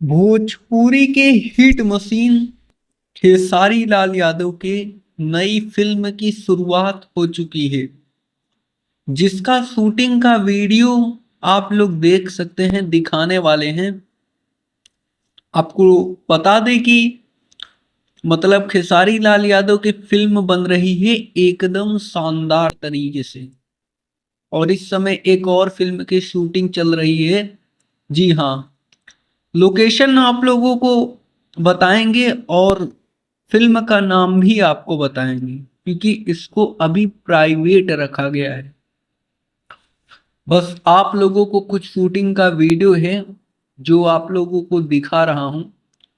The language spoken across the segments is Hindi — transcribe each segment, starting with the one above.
भोजपुरी के हिट मशीन खेसारी लाल यादव के नई फिल्म की शुरुआत हो चुकी है, जिसका शूटिंग का वीडियो आप लोग देख सकते हैं, दिखाने वाले हैं। आपको बता दें कि मतलब खेसारी लाल यादव की फिल्म बन रही है एकदम शानदार तरीके से। और इस समय एक और फिल्म की शूटिंग चल रही है। जी हाँ, लोकेशन आप लोगों को बताएंगे और फिल्म का नाम भी आपको बताएंगे, क्योंकि इसको अभी प्राइवेट रखा गया है। बस आप लोगों को कुछ शूटिंग का वीडियो है जो आप लोगों को दिखा रहा हूं,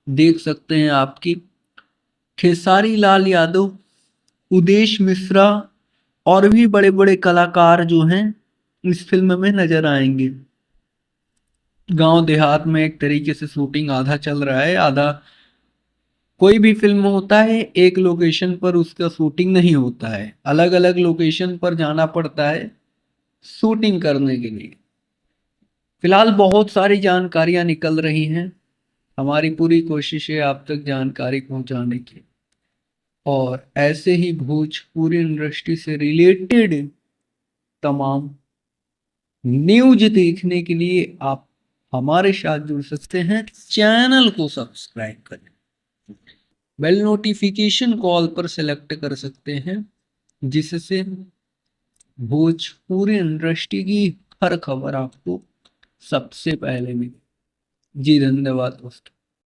देख सकते हैं। आपकी खेसारी लाल यादव, उदेश मिश्रा और भी बड़े बड़े कलाकार जो हैं इस फिल्म में नजर आएंगे। गांव देहात में एक तरीके से शूटिंग आधा चल रहा है, आधा कोई भी फिल्म होता है एक लोकेशन पर उसका शूटिंग नहीं होता है, अलग अलग लोकेशन पर जाना पड़ता है शूटिंग करने के लिए। फिलहाल बहुत सारी जानकारियां निकल रही हैं, हमारी पूरी कोशिश है आप तक जानकारी पहुंचाने की। और ऐसे ही भोजपुरी इंडस्ट्री से रिलेटेड तमाम न्यूज देखने के लिए आप हमारे साथ जुड़ सकते हैं। चैनल को सब्सक्राइब करें, बेल नोटिफिकेशन कॉल पर सेलेक्ट कर सकते हैं, जिससे भोजपुरी इंडस्ट्री की हर खबर आपको सबसे पहले मिले। जी धन्यवाद दोस्तों।